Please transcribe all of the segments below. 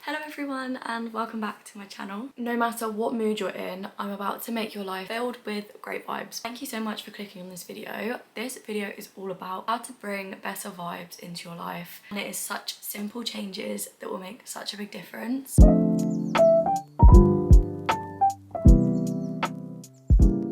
Hello everyone and welcome back to my channel. No matter what mood you're in, I'm about to make your life filled with great vibes. Thank you so much for clicking on this video. This video is all about how to bring better vibes into your life, and it is such simple changes that will make such a big difference.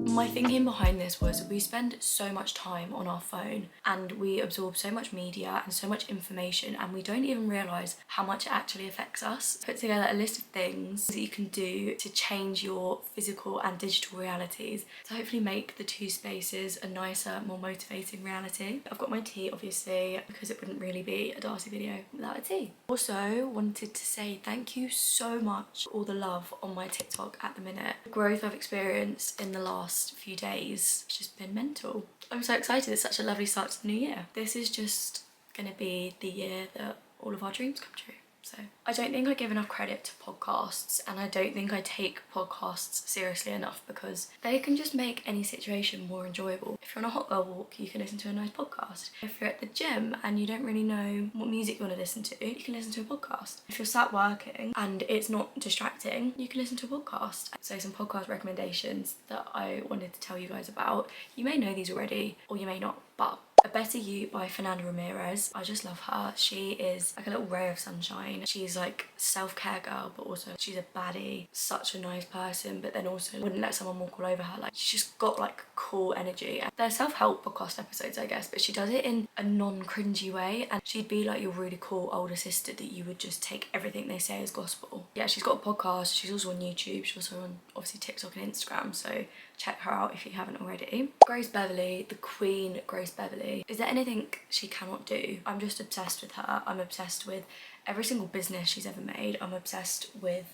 My thinking behind this was we spend so much time on our phone and we absorb so much media and so much information, and we don't even realise how much it actually affects us. Put together a list of things that you can do to change your physical and digital realities to hopefully make the two spaces a nicer, more motivating reality. I've got my tea obviously because it wouldn't really be a Darcy video without a tea. Also wanted to say thank you so much for all the love on my TikTok at the minute. The growth I've experienced in the last few days, it's just been mental. I'm so excited. It's such a lovely start to the new year. This is just gonna be the year that all of our dreams come true. So I don't think I give enough credit to podcasts, and I don't think I take podcasts seriously enough because they can just make any situation more enjoyable. If you're on a hot girl walk, you can listen to a nice podcast. If you're at the gym and you don't really know what music you want to listen to, you can listen to a podcast. If you're sat working and it's not distracting, you can listen to a podcast. So some podcast recommendations that I wanted to tell you guys about. You may know these already or you may not, but A Better You by Fernand Ramirez. I just love her. She is like a little ray of sunshine. She's like self-care girl, but also she's a baddie, such a nice person, but then also wouldn't let someone walk all over her. Like, she's just got like cool energy. And they're self-help podcast episodes, I guess, but she does it in a non-cringy way, and she'd be like your really cool older sister that you would just take everything they say as gospel. Yeah, she's got a podcast. She's also on YouTube. She's also on obviously TikTok and Instagram, so check her out if you haven't already. Grace Beverly, the Queen Grace Beverly. Is there anything she cannot do? I'm just obsessed with her. I'm obsessed with every single business she's ever made. I'm obsessed with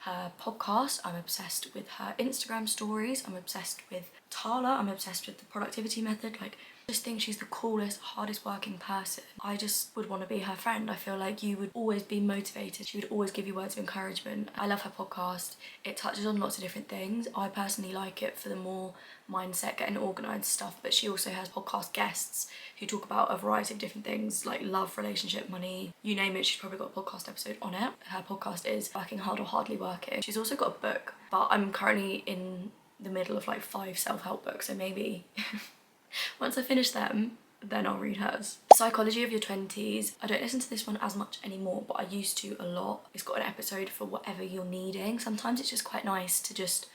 her podcast. I'm obsessed with her Instagram stories. I'm obsessed with Tala. I'm obsessed with the productivity method. Like, I just think she's the coolest, hardest working person. I just would want to be her friend. I feel like you would always be motivated. She would always give you words of encouragement. I love her podcast. It touches on lots of different things. I personally like it for the more mindset, getting organised stuff, but she also has podcast guests who talk about a variety of different things like love, relationship, money, you name it. She's probably got a podcast episode on it. Her podcast is Working Hard or Hardly Working. She's also got a book, but I'm currently in the middle of like 5 self-help books, so maybe once I finish them, then I'll read hers. Psychology of Your 20s. I don't listen to this one as much anymore, but I used to a lot. It's got an episode for whatever you're needing. Sometimes it's just quite nice to just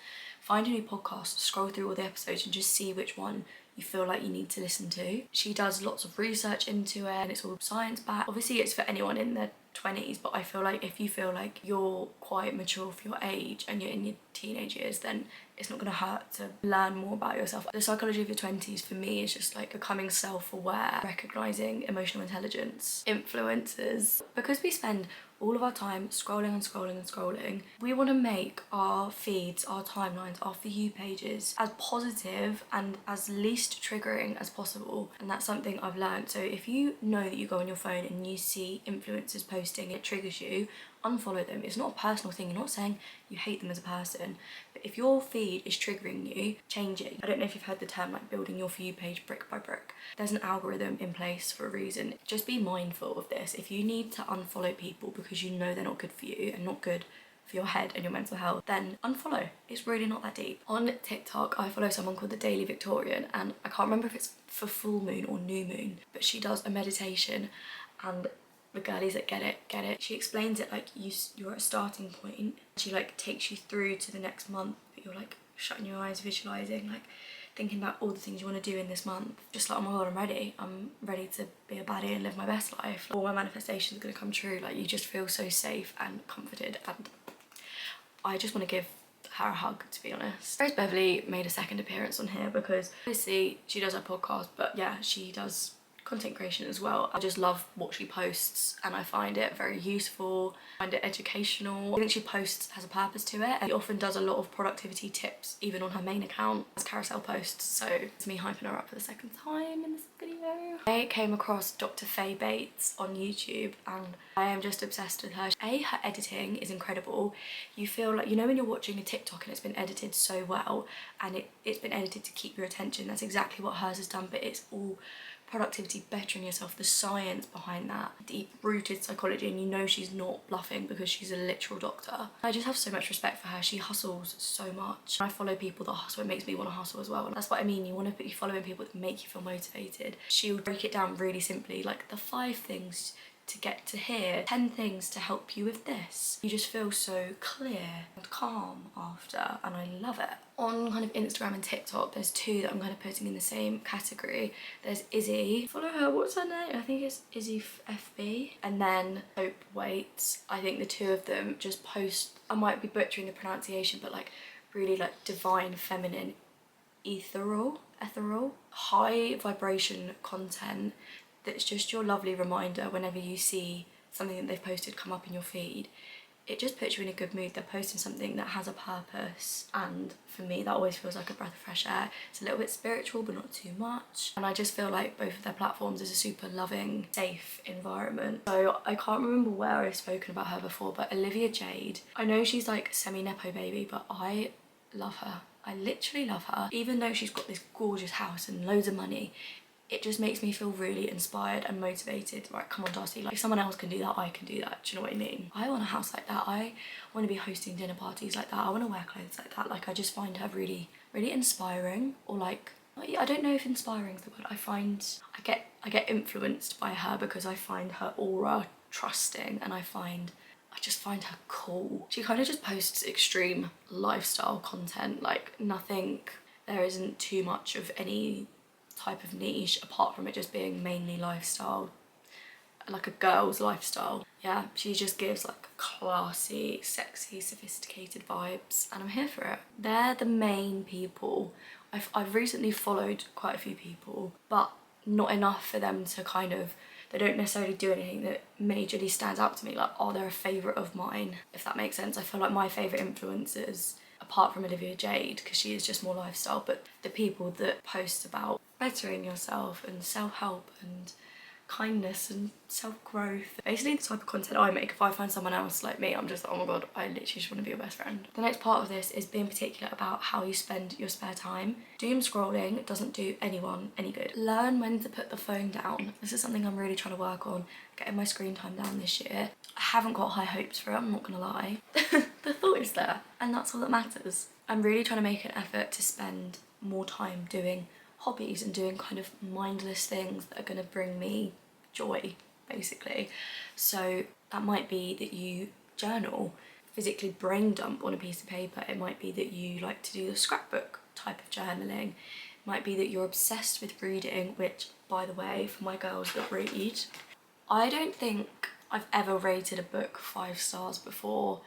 find a new podcast, scroll through all the episodes and just see which one you feel like you need to listen to. She does lots of research into it and it's all science backed. Obviously it's for anyone in their 20s, but I feel like if you feel like you're quite mature for your age and you're in your teenage years, then it's not going to hurt to learn more about yourself. The Psychology of Your 20s for me is just like becoming self-aware, recognising emotional intelligence, influencers. Because we spend all of our time scrolling and scrolling and scrolling, we want to make our feeds, our timelines, our For You pages as positive and as least triggering as possible. And that's something I've learned. So if you know that you go on your phone and you see influencers posting, it triggers you, unfollow them. It's not a personal thing. You're not saying you hate them as a person, but if your feed is triggering you, change it. I don't know if you've heard the term like building your For You page brick by brick. There's an algorithm in place for a reason. Just be mindful of this. If you need to unfollow people because you know they're not good for you and not good for your head and your mental health, then unfollow. It's really not that deep. On TikTok, I follow someone called the Daily Victorian, and I can't remember if it's for full moon or new moon, but she does a meditation, and the girlies that get it. She explains it like you're at a starting point. She like takes you through to the next month, but you're like shutting your eyes, visualizing, like thinking about all the things you want to do in this month. Just like, oh my god, I'm ready to be a baddie and live my best life. All my manifestations are going to come true. Like, you just feel so safe and comforted, and I just want to give her a hug, to be honest. Grace Beverly made a second appearance on here because obviously she does her podcast, but yeah, she does content creation as well. I just love what she posts and I find it very useful, I find it educational. I think she posts has a purpose to it, and she often does a lot of productivity tips even on her main account as carousel posts, so it's me hyping her up for the second time in this video. I came across Dr. Faye Bates on YouTube and I am just obsessed with her. Her editing is incredible. You feel like, you know when you're watching a TikTok and it's been edited so well and it's been edited to keep your attention, that's exactly what hers has done, but it's all productivity, bettering yourself, the science behind that, deep-rooted psychology, and you know she's not bluffing because she's a literal doctor. I just have so much respect for her. She hustles so much. I follow people that hustle. It makes me want to hustle as well. And that's what I mean. You want to be following people that make you feel motivated. She'll break it down really simply, like the 5 things to get to here, 10 things to help you with this. You just feel so clear and calm after, and I love it. On kind of Instagram and TikTok, there's 2 that I'm kind of putting in the same category. There's Izzy, follow her, what's her name? I think it's Izzy FB. And then Hope Waits. I think the 2 of them just post, I might be butchering the pronunciation, but like really like divine, feminine, ethereal, high vibration content that's just your lovely reminder whenever you see something that they've posted come up in your feed. It just puts you in a good mood. They're posting something that has a purpose, and for me that always feels like a breath of fresh air. It's a little bit spiritual but not too much, and I just feel like both of their platforms is a super loving, safe environment. So I can't remember where I've spoken about her before, but Olivia Jade, I know she's like semi-nepo baby, but I love her. I literally love her. Even though she's got this gorgeous house and loads of money, it just makes me feel really inspired and motivated. Right, come on Darcy, like if someone else can do that, I can do that. Do you know what I mean? I want a house like that. I want to be hosting dinner parties like that. I want to wear clothes like that. Like I just find her really, really inspiring, or like, I don't know if inspiring is the word. I get influenced by her because I find her aura trusting, and I just find her cool. She kind of just posts extreme lifestyle content, like nothing, there isn't too much of any type of niche apart from it just being mainly lifestyle, like a girl's lifestyle. Yeah, she just gives like classy, sexy, sophisticated vibes, and I'm here for it. They're the main people. I've recently followed quite a few people, but not enough for them to kind of, they don't necessarily do anything that majorly stands out to me, like, oh, they're a favourite of mine, if that makes sense. I feel like my favourite influencers, apart from Olivia Jade, because she is just more lifestyle, but the people that post about bettering yourself and self-help and kindness and self-growth, basically the type of content I make. If I find someone else like me, I'm just like, oh my god, I literally just want to be your best friend. The next part of this is being particular about how you spend your spare time. Doom scrolling doesn't do anyone any good. Learn when to put the phone down. This is something I'm really trying to work on, getting my screen time down this year. I haven't got high hopes for it, I'm not gonna lie. The thought is there, and that's all that matters. I'm really trying to make an effort to spend more time doing hobbies and doing kind of mindless things that are going to bring me joy, basically. So that might be that you journal, physically brain dump on a piece of paper. It might be that you like to do the scrapbook type of journaling. It might be that you're obsessed with reading, which, by the way, for my girls that read, I don't think I've ever rated a book 5 stars before,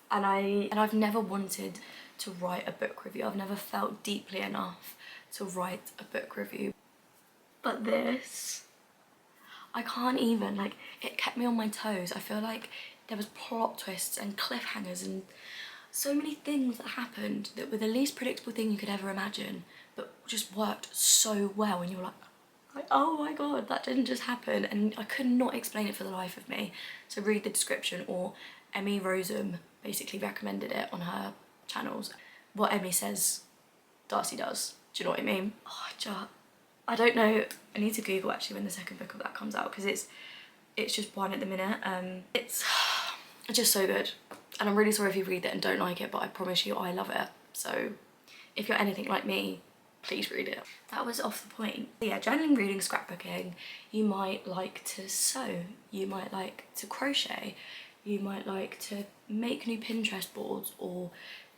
and I've never wanted to write a book review. I've never felt deeply enough to write a book review. But this, I can't even, like, it kept me on my toes. I feel like there was plot twists and cliffhangers and so many things that happened that were the least predictable thing you could ever imagine, but just worked so well, and you're like, oh my god, that didn't just happen, and I could not explain it for the life of me. So read the description, or Emmy Rossum basically recommended it on her channels. What Emmy says, Darcy does. Do you know what I mean? Oh, I don't know. I need to Google actually when the second book of that comes out, because it's just one at the minute. It's just so good, and I'm really sorry if you read it and don't like it, but I promise you I love it. So if you're anything like me, please read it. That was off the point. So yeah, journaling, reading, scrapbooking. You might like to sew, you might like to crochet, you might like to make new Pinterest boards, or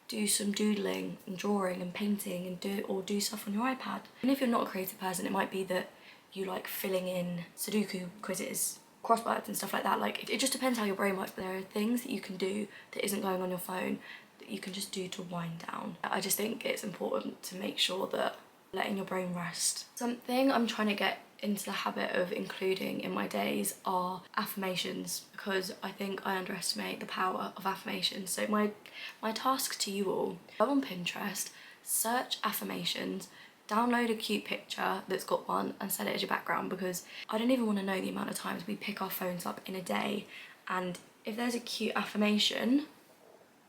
do some doodling and drawing and painting and do stuff on your iPad. And if you're not a creative person, it might be that you like filling in Sudoku quizzes, crosswords and stuff like that. Like, it just depends how your brain works, but there are things that you can do that isn't going on your phone that you can just do to wind down. I just think it's important to make sure that letting your brain rest. Something I'm trying to get into the habit of including in my days are affirmations, because I think I underestimate the power of affirmations. So my task to you all, go on Pinterest, search affirmations, download a cute picture that's got one and set it as your background, because I don't even want to know the amount of times we pick our phones up in a day, and if there's a cute affirmation,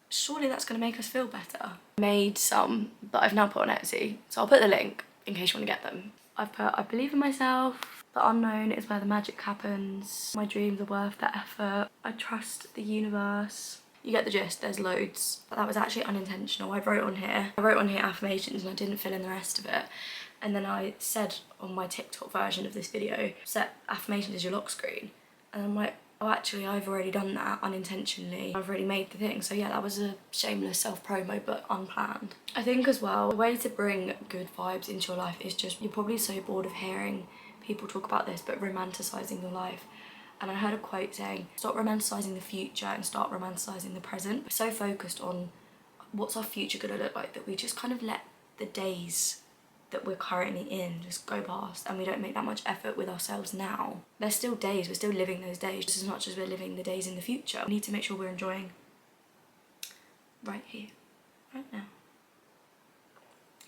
surely that's going to make us feel better. I made some that I've now put on Etsy, so I'll put the link in case you want to get them. I've put, I believe in myself, The unknown is where the magic happens. My dreams are worth the effort. I trust the universe. You get the gist, there's loads. That was actually unintentional. I wrote on here affirmations and I didn't fill in the rest of it. And then I said on my TikTok version of this video, set affirmations as your lock screen. And I'm like, oh actually I've already done that unintentionally. I've already made the thing. So yeah, that was a shameless self-promo but unplanned. I think as well, the way to bring good vibes into your life is just, you're probably so bored of hearing people talk about this, but romanticizing your life. And I heard a quote saying, stop romanticizing the future and start romanticizing the present. We're so focused on what's our future gonna look like that we just kind of let the days that we're currently in just go past, and we don't make that much effort with ourselves now. There's still days, we're still living those days just as much as we're living the days in the future. We need to make sure we're enjoying right here, right now.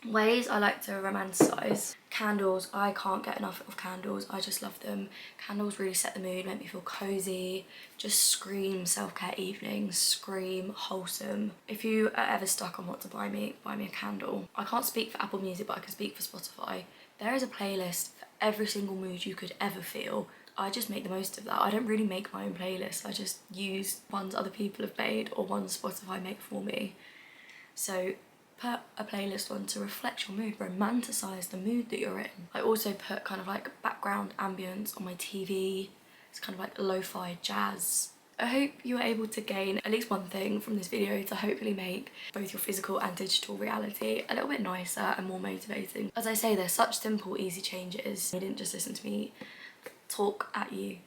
Ways I like to romanticize. Candles, I can't get enough of candles. I just love them. Candles really set the mood, make me feel cozy. Just scream self-care evenings, scream wholesome. If you are ever stuck on what to buy me a candle. I can't speak for Apple Music, but I can speak for Spotify. There is a playlist for every single mood you could ever feel. I just make the most of that. I don't really make my own playlists. I just use ones other people have made or ones Spotify make for me. So put a playlist on to reflect your mood, romanticize the mood that you're in. I also put kind of like background ambience on my TV. It's kind of like lo-fi jazz. I hope you were able to gain at least one thing from this video to hopefully make both your physical and digital reality a little bit nicer and more motivating. As I say, they're such simple, easy changes. You didn't just listen to me talk at you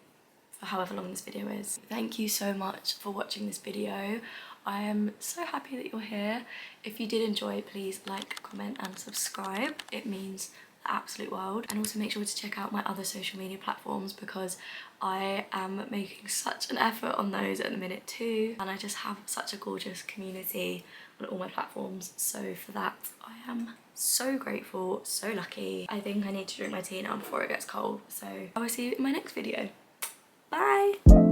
for however long this video is. Thank you so much for watching this video. I am so happy that you're here. If you did enjoy, please like, comment and subscribe. It means the absolute world. And also make sure to check out my other social media platforms because I am making such an effort on those at the minute too. And I just have such a gorgeous community on all my platforms. So for that, I am so grateful, so lucky. I think I need to drink my tea now before it gets cold. So I will see you in my next video. Bye!